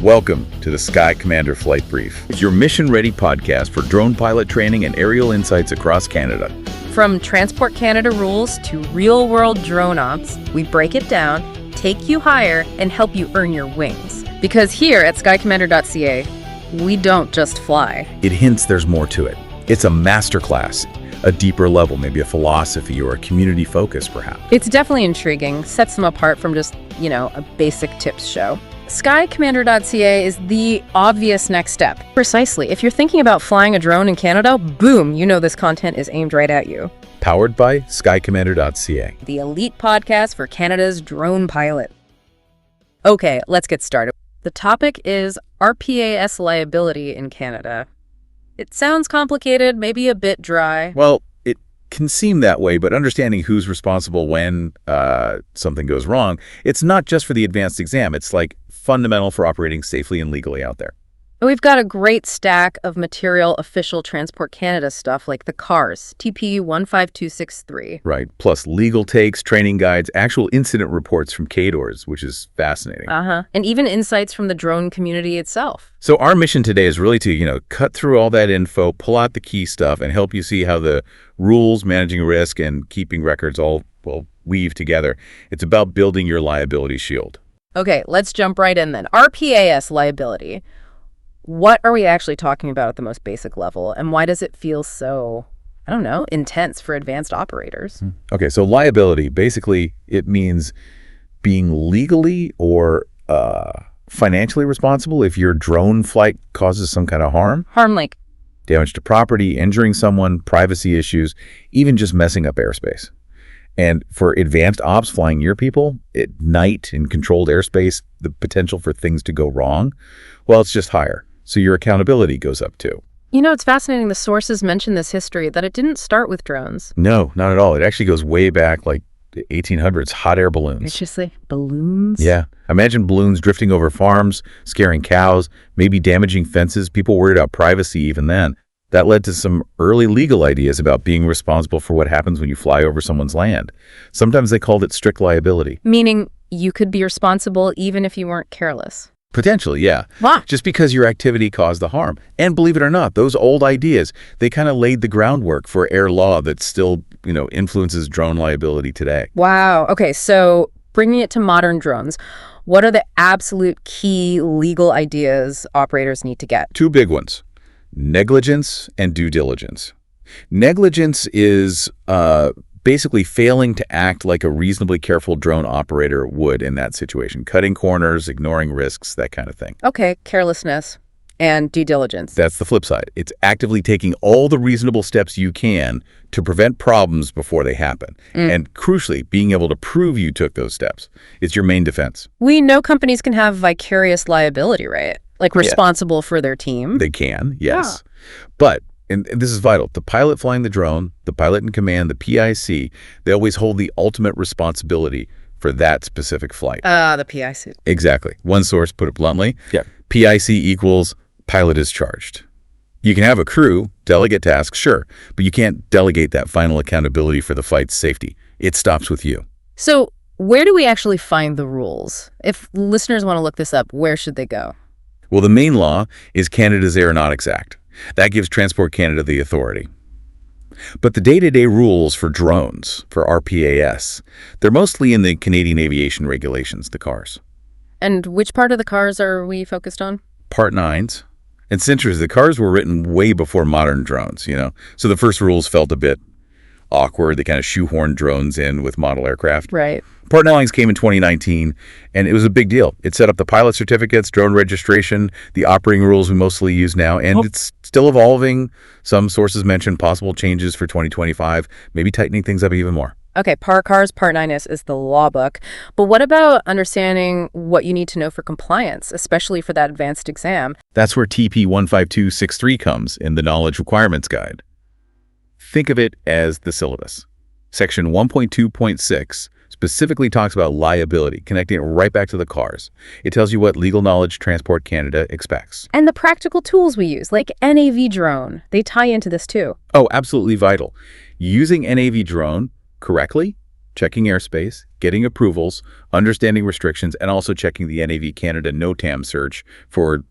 Welcome to the Sky Commander Flight Brief. It's your mission-ready podcast for drone pilot training and aerial insights across Canada. From Transport Canada rules to real-world drone ops, we break it down, take you higher, and help you earn your wings. Because here at skycommander.ca, we don't just fly. It hints there's more to it. It's a masterclass, a deeper level, maybe a philosophy or a community focus, perhaps. It's definitely intriguing, sets them apart from just, a basic tips show. Skycommander.ca is the obvious next step. Precisely. If you're thinking about flying a drone in Canada, boom, this content is aimed right at you. Powered by skycommander.ca. The elite podcast for Canada's drone pilot. Okay, let's get started. The topic is RPAS liability in Canada. It sounds complicated, maybe a bit dry. Well, it can seem that way, but understanding who's responsible when something goes wrong, it's not just for the advanced exam. It's like fundamental for operating safely and legally out there. We've got a great stack of material official Transport Canada stuff like the CARS, TP 15263. Right, plus legal takes, training guides, actual incident reports from CADORs, which is fascinating. And even insights from the drone community itself. So our mission today is really to, cut through all that info, pull out the key stuff, and help you see how the rules, managing risk, and keeping records all, weave together. It's about building your liability shield. Okay, let's jump right in then. RPAS liability. What are we actually talking about at the most basic level, and why does it feel so, intense for advanced operators? Okay, so liability, basically, it means being legally or financially responsible if your drone flight causes some kind of harm. Harm like? Damage to property, injuring someone, privacy issues, even just messing up airspace. And for advanced ops flying near people at night in controlled airspace, the potential for things to go wrong, it's just higher. So your accountability goes up too. It's fascinating. The sources mention this history, that it didn't start with drones. No, not at all. It actually goes way back, like the 1800s, hot air balloons. It's just like balloons? Yeah. Imagine balloons drifting over farms, scaring cows, maybe damaging fences. People worried about privacy even then. That led to some early legal ideas about being responsible for what happens when you fly over someone's land. Sometimes they called it strict liability. Meaning you could be responsible even if you weren't careless. Potentially, yeah. Wow. Just because your activity caused the harm. And believe it or not, those old ideas, they kind of laid the groundwork for air law that still, influences drone liability today. Wow. Okay, so bringing it to modern drones, what are the absolute key legal ideas operators need to get? Two big ones. Negligence and due diligence. Negligence is basically failing to act like a reasonably careful drone operator would in that situation. Cutting corners, ignoring risks, that kind of thing. Okay, carelessness and due diligence. That's the flip side. It's actively taking all the reasonable steps you can to prevent problems before they happen. And crucially, being able to prove you took those steps. It's your main defense. We know companies can have vicarious liability, right? Like responsible for their team. They can, yes. Yeah. But, and this is vital, the pilot flying the drone, the pilot in command, the PIC, they always hold the ultimate responsibility for that specific flight. The PIC. Exactly. One source put it bluntly. Yeah. PIC equals pilot is charged. You can have a crew, delegate tasks, sure, but you can't delegate that final accountability for the flight's safety. It stops with you. So where do we actually find the rules? If listeners want to look this up, where should they go? Well, the main law is Canada's Aeronautics Act. That gives Transport Canada the authority. But the day-to-day rules for drones, for RPAS, they're mostly in the Canadian Aviation Regulations, the CARS. And which part of the CARS are we focused on? Part 9s. And it's interesting, the CARS were written way before modern drones, So the first rules felt a bit awkward. They kind of shoehorned drones in with model aircraft. Right. Part 9 came in 2019, and it was a big deal. It set up the pilot certificates, drone registration, the operating rules we mostly use now, and it's still evolving. Some sources mention possible changes for 2025, maybe tightening things up even more. Okay, CARS Part 9 is the law book. But what about understanding what you need to know for compliance, especially for that advanced exam? That's where TP 15263 comes in the Knowledge Requirements Guide. Think of it as the syllabus. Section 1.2.6 specifically talks about liability, connecting it right back to the CARS. It tells you what legal knowledge Transport Canada expects. And the practical tools we use, like NAV drone, they tie into this too. Oh, absolutely vital. Using NAV drone correctly checking airspace, getting approvals, understanding restrictions, and also checking the NAV Canada NOTAM search for,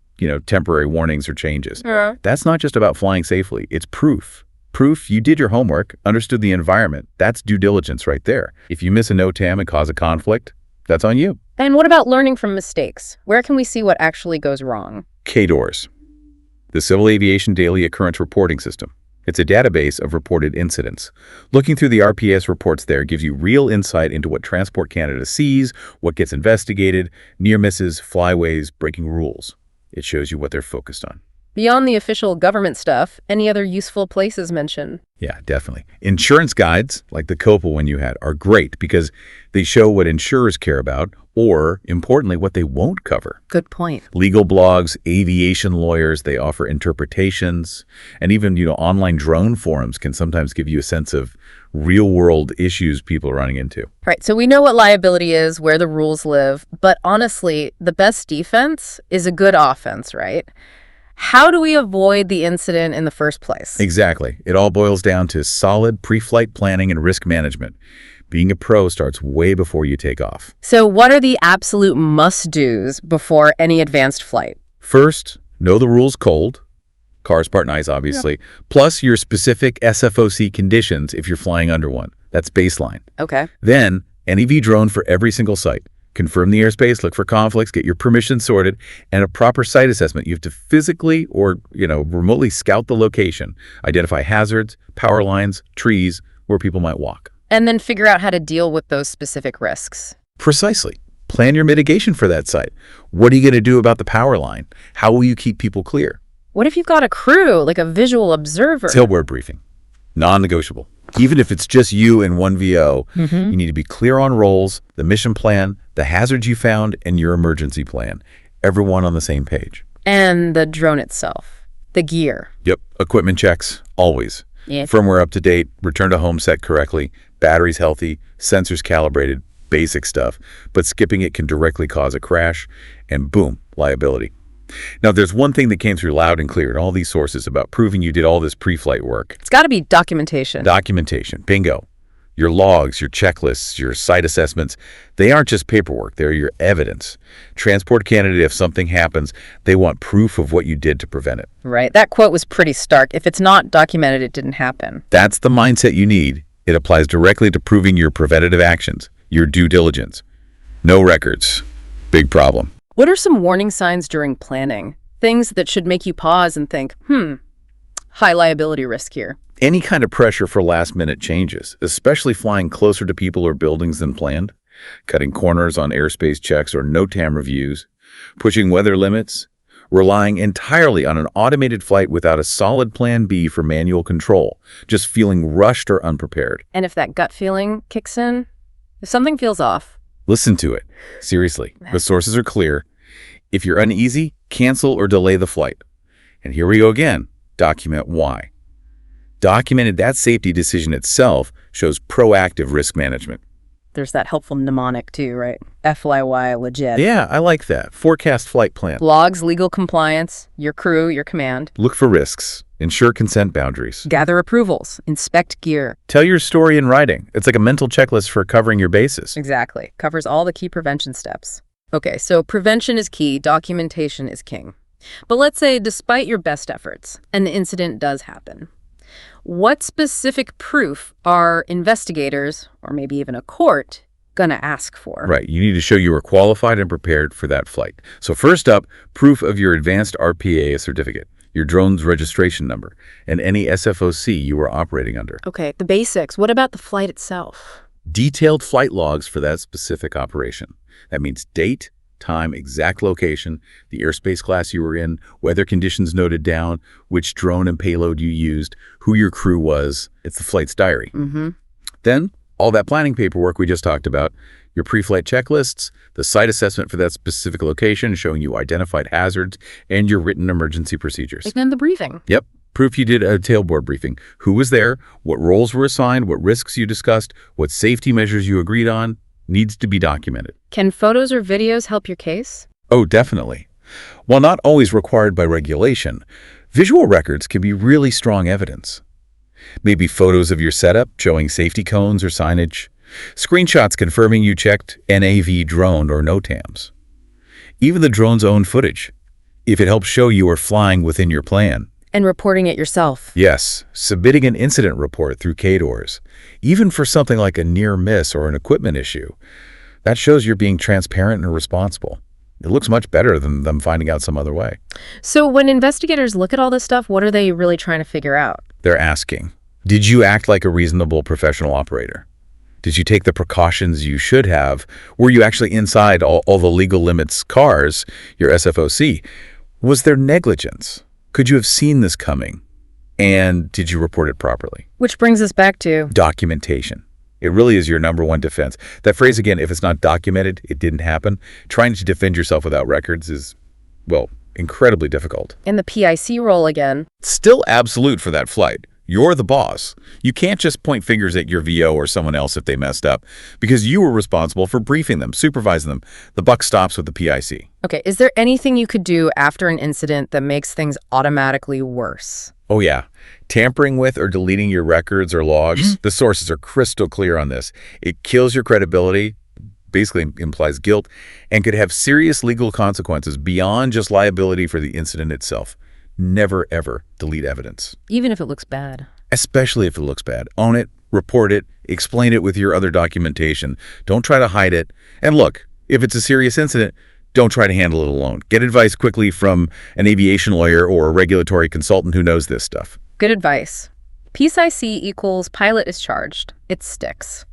temporary warnings or changes. Yeah. That's not just about flying safely. It's proof. Proof you did your homework, understood the environment. That's due diligence right there. If you miss a NOTAM and cause a conflict, that's on you. And what about learning from mistakes? Where can we see what actually goes wrong? CADORS, the Civil Aviation Daily Occurrence Reporting System. It's a database of reported incidents. Looking through the RPAS reports there gives you real insight into what Transport Canada sees, what gets investigated, near misses, flyways, breaking rules. It shows you what they're focused on. Beyond the official government stuff, any other useful places mentioned? Yeah, definitely. Insurance guides, like the COPA one you had, are great because they show what insurers care about or, importantly, what they won't cover. Good point. Legal blogs, aviation lawyers, they offer interpretations, and even, online drone forums can sometimes give you a sense of real-world issues people are running into. Right, so we know what liability is, where the rules live, but honestly, the best defense is a good offense, right? How do we avoid the incident in the first place? Exactly. It all boils down to solid pre-flight planning and risk management. Being a pro starts way before you take off. So what are the absolute must-dos before any advanced flight? First, know the rules cold. Cars part nice, obviously. Plus your specific SFOC conditions if you're flying under one. That's baseline. Okay. Then, NEV drone for every single site. Confirm the airspace, look for conflicts, get your permissions sorted, and a proper site assessment. You have to physically or, remotely scout the location, identify hazards, power lines, trees, where people might walk. And then figure out how to deal with those specific risks. Precisely. Plan your mitigation for that site. What are you going to do about the power line? How will you keep people clear? What if you've got a crew, like a visual observer? Tailboard briefing. Non-negotiable. Even if it's just you and one VO, you need to be clear on roles, the mission plan, the hazards you found, and your emergency plan. Everyone on the same page. And the drone itself, the gear. Yep. Equipment checks, always. Yeah. Firmware up to date, return to home set correctly, batteries healthy, sensors calibrated, basic stuff. But skipping it can directly cause a crash, and boom, liability. Now, there's one thing that came through loud and clear in all these sources about proving you did all this pre-flight work. It's got to be documentation. Documentation. Bingo. Your logs, your checklists, your site assessments, they aren't just paperwork. They're your evidence. Transport Canada, if something happens, they want proof of what you did to prevent it. Right. That quote was pretty stark. If it's not documented, it didn't happen. That's the mindset you need. It applies directly to proving your preventative actions, your due diligence. No records. Big problem. What are some warning signs during planning? Things that should make you pause and think, high liability risk here. Any kind of pressure for last-minute changes, especially flying closer to people or buildings than planned, cutting corners on airspace checks or NOTAM reviews, pushing weather limits, relying entirely on an automated flight without a solid plan B for manual control, just feeling rushed or unprepared. And if that gut feeling kicks in, if something feels off, listen to it. Seriously, the sources are clear. If you're uneasy, cancel or delay the flight. And here we go again. Document why. Documented that safety decision itself shows proactive risk management. There's that helpful mnemonic too, right? FYI, legit. Yeah, I like that. Forecast flight plan. Logs, legal compliance, your crew, your command. Look for risks. Ensure consent boundaries. Gather approvals. Inspect gear. Tell your story in writing. It's like a mental checklist for covering your bases. Exactly. Covers all the key prevention steps. Okay, so prevention is key, documentation is king. But let's say, despite your best efforts, an incident does happen. What specific proof are investigators, or maybe even a court, gonna ask for? Right. You need to show you were qualified and prepared for that flight. So first up, proof of your Advanced RPAS certificate, your drone's registration number, and any SFOC you were operating under. Okay, the basics. What about the flight itself? Detailed flight logs for that specific operation. That means date, time, exact location, the airspace class you were in, weather conditions noted down, which drone and payload you used, who your crew was. It's the flight's diary. Then, all that planning paperwork we just talked about, your pre-flight checklists, the site assessment for that specific location showing you identified hazards, and your written emergency procedures. And then the briefing. Yep. Proof you did a tailboard briefing. Who was there, what roles were assigned, what risks you discussed, what safety measures you agreed on, needs to be documented. Can photos or videos help your case? Oh, definitely. While not always required by regulation, visual records can be really strong evidence. Maybe photos of your setup showing safety cones or signage, Screenshots confirming you checked NAV drone or NOTAMs. Even the drone's own footage, if it helps show you are flying within your plan. And reporting it yourself. Yes, submitting an incident report through KDORs, even for something like a near miss or an equipment issue. That shows you're being transparent and responsible. It looks much better than them finding out some other way. So when investigators look at all this stuff, what are they really trying to figure out? They're asking, did you act like a reasonable professional operator? Did you take the precautions you should have? Were you actually inside all the legal limits cars, your SFOC? Was there negligence? Could you have seen this coming? And did you report it properly? Which brings us back to documentation. It really is your number one defense. That phrase again, if it's not documented, it didn't happen. Trying to defend yourself without records is, well, incredibly difficult. And the PIC role again. Still absolute for that flight. You're the boss. You can't just point fingers at your VO or someone else if they messed up, because you were responsible for briefing them, supervising them. The buck stops with the PIC. Okay, is there anything you could do after an incident that makes things automatically worse? Oh yeah. Tampering with or deleting your records or logs, the sources are crystal clear on this. It kills your credibility, basically implies guilt, and could have serious legal consequences beyond just liability for the incident itself. Never, ever delete evidence. Even if it looks bad. Especially if it looks bad. Own it, report it, explain it with your other documentation. Don't try to hide it. And look, if it's a serious incident, don't try to handle it alone. Get advice quickly from an aviation lawyer or a regulatory consultant who knows this stuff. Good advice. PIC equals pilot is charged. It sticks.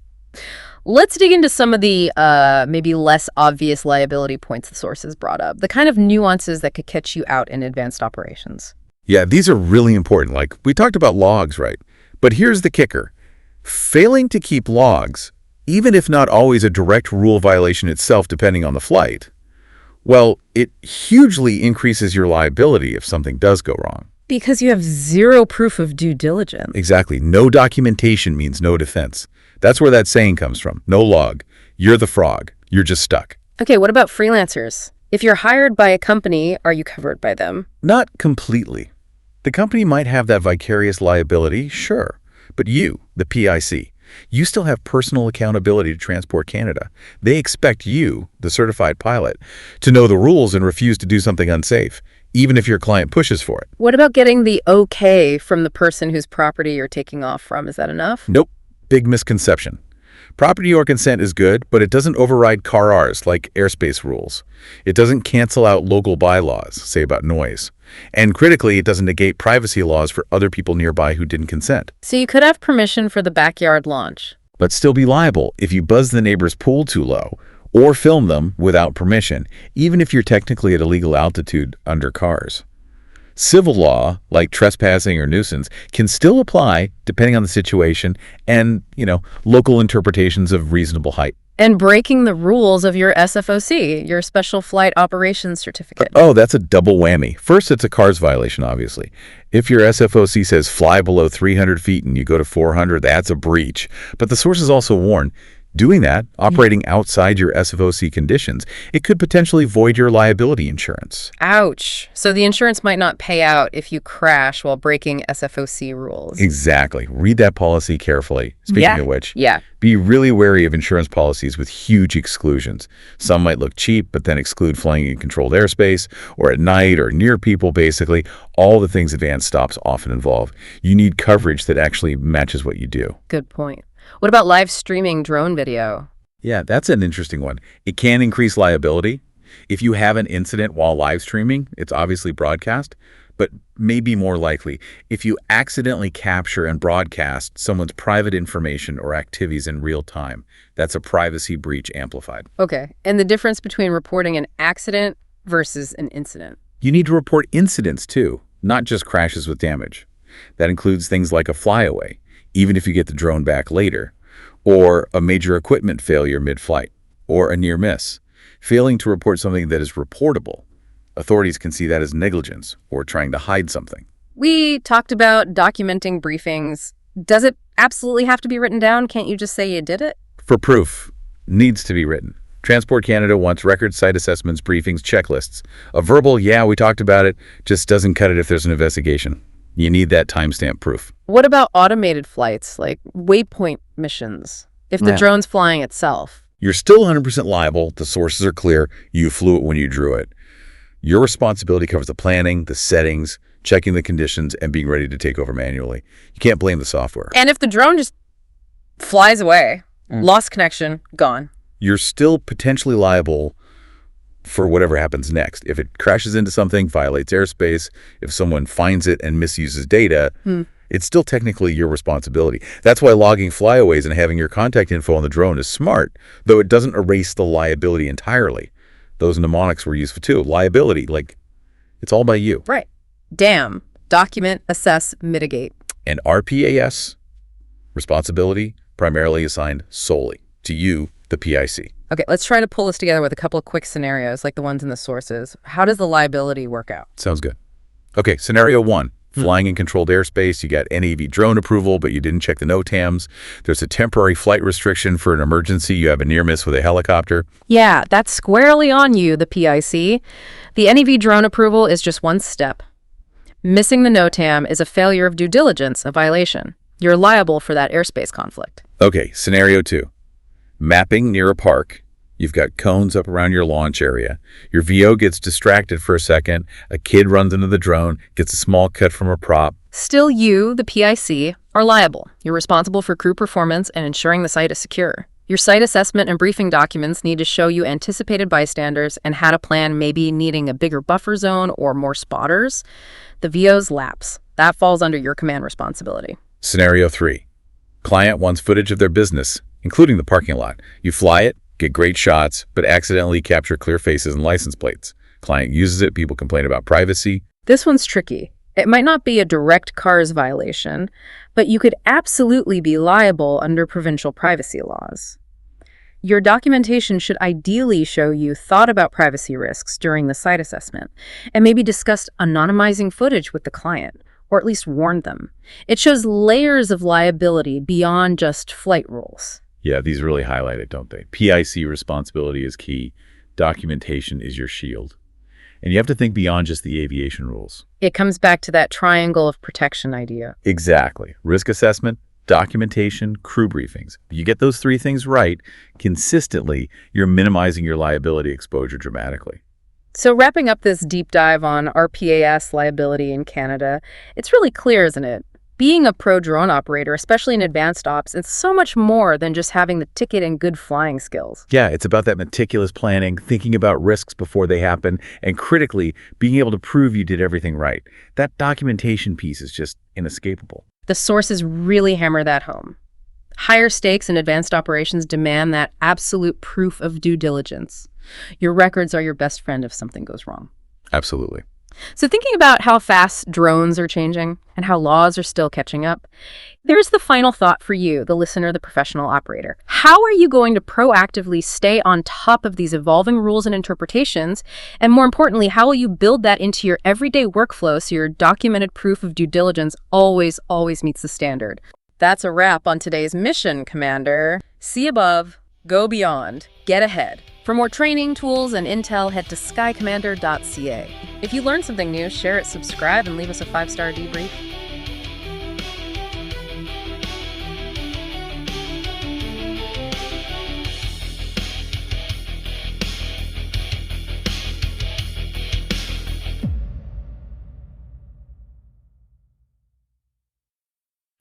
Let's dig into some of the maybe less obvious liability points the sources brought up, the kind of nuances that could catch you out in advanced operations. Yeah, these are really important. Like, we talked about logs, right? But here's the kicker. Failing to keep logs, even if not always a direct rule violation itself depending on the flight, well, it hugely increases your liability if something does go wrong. Because you have zero proof of due diligence. Exactly. No documentation means no defense. That's where that saying comes from. No log. You're the frog. You're just stuck. Okay, what about freelancers? If you're hired by a company, are you covered by them? Not completely. The company might have that vicarious liability, sure. But you, the PIC, you still have personal accountability to Transport Canada. They expect you, the certified pilot, to know the rules and refuse to do something unsafe, even if your client pushes for it. What about getting the okay from the person whose property you're taking off from? Is that enough? Nope. Big misconception. Property or consent is good, but it doesn't override CAR-Rs like airspace rules. It doesn't cancel out local bylaws, say about noise. And critically, it doesn't negate privacy laws for other people nearby who didn't consent. So you could have permission for the backyard launch, but still be liable if you buzz the neighbor's pool too low or film them without permission, even if you're technically at a legal altitude under CARs. Civil law, like trespassing or nuisance, can still apply depending on the situation and, local interpretations of reasonable height. And breaking the rules of your SFOC, your Special Flight Operations Certificate. Oh, that's a double whammy. First, it's a CARS violation, obviously. If your SFOC says fly below 300 feet and you go to 400, that's a breach. But the sources also warn, doing that, operating outside your SFOC conditions, it could potentially void your liability insurance. Ouch. So the insurance might not pay out if you crash while breaking SFOC rules. Exactly. Read that policy carefully. Speaking of which, Yeah. Be really wary of insurance policies with huge exclusions. Some might look cheap, but then exclude flying in controlled airspace, or at night, or near people, basically. All the things advanced stops often involve. You need coverage that actually matches what you do. Good point. What about live streaming drone video? Yeah, that's an interesting one. It can increase liability. If you have an incident while live streaming, it's obviously broadcast, but maybe more likely if you accidentally capture and broadcast someone's private information or activities in real time. That's a privacy breach amplified. Okay, and the difference between reporting an accident versus an incident? You need to report incidents too, not just crashes with damage. That includes things like a flyaway, even if you get the drone back later, or a major equipment failure mid-flight, or a near miss. Failing to report something that is reportable, authorities can see that as negligence or trying to hide something. We talked about documenting briefings. Does it absolutely have to be written down? Can't you just say you did it? For proof, needs to be written. Transport Canada wants record site assessments, briefings, checklists. A verbal, yeah, we talked about it, just doesn't cut it if there's an investigation. You need that timestamp proof. What about automated flights, like waypoint missions? if the Yeah. drone's flying itself. You're still 100% liable. The sources are clear. You flew it when you drew it. Your responsibility covers the planning, the settings, checking the conditions, and being ready to take over manually. You can't blame the software. And if the drone just flies away, lost connection, gone. You're still potentially liable for whatever happens next. If it crashes into something, violates airspace, if someone finds it and misuses data, it's still technically your responsibility. That's why logging flyaways and having your contact info on the drone is smart, though it doesn't erase the liability entirely. Those mnemonics were useful too. Liability, like, it's all by you. Right. DAM, document, assess, mitigate. And RPAS, responsibility, primarily assigned solely to you, the PIC. Okay, let's try to pull this together with a couple of quick scenarios like the ones in the sources. How does the liability work out? Sounds good. Okay, scenario 1. Flying in controlled airspace, you got NAV drone approval, but you didn't check the NOTAMs. There's a temporary flight restriction for an emergency. You have a near miss with a helicopter. Yeah, that's squarely on you, the PIC. The NEV drone approval is just one step. Missing the NOTAM is a failure of due diligence, a violation. You're liable for that airspace conflict. Okay, scenario 2. Mapping near a park. You've got cones up around your launch area. Your VO gets distracted for a second. A kid runs into the drone, gets a small cut from a prop. Still you, the PIC, are liable. You're responsible for crew performance and ensuring the site is secure. Your site assessment and briefing documents need to show you anticipated bystanders and how to plan maybe needing a bigger buffer zone or more spotters. The VO's lapse. That falls under your command responsibility. Scenario 3. Client wants footage of their business, including the parking lot. You fly it, get great shots, but accidentally capture clear faces and license plates. Client uses it, people complain about privacy. This one's tricky. It might not be a direct CARS violation, but you could absolutely be liable under provincial privacy laws. Your documentation should ideally show you thought about privacy risks during the site assessment and maybe discussed anonymizing footage with the client, or at least warned them. It shows layers of liability beyond just flight rules. Yeah, these really highlight it, don't they? PIC responsibility is key. Documentation is your shield. And you have to think beyond just the aviation rules. It comes back to that triangle of protection idea. Exactly. Risk assessment, documentation, crew briefings. If you get those 3 things right consistently, you're minimizing your liability exposure dramatically. So wrapping up this deep dive on RPAS liability in Canada, it's really clear, isn't it? Being a pro drone operator, especially in advanced ops, it's so much more than just having the ticket and good flying skills. Yeah, it's about that meticulous planning, thinking about risks before they happen, and critically, being able to prove you did everything right. That documentation piece is just inescapable. The sources really hammer that home. Higher stakes in advanced operations demand that absolute proof of due diligence. Your records are your best friend if something goes wrong. Absolutely. So thinking about how fast drones are changing and how laws are still catching up, there's the final thought for you, the listener, the professional operator. How are you going to proactively stay on top of these evolving rules and interpretations? And more importantly, how will you build that into your everyday workflow so your documented proof of due diligence always meets the standard? That's a wrap on today's mission, Commander. See above, go beyond, get ahead. For more training, tools, and intel, head to skycommander.ca. If you learned something new, share it, subscribe, and leave us a 5-star debrief.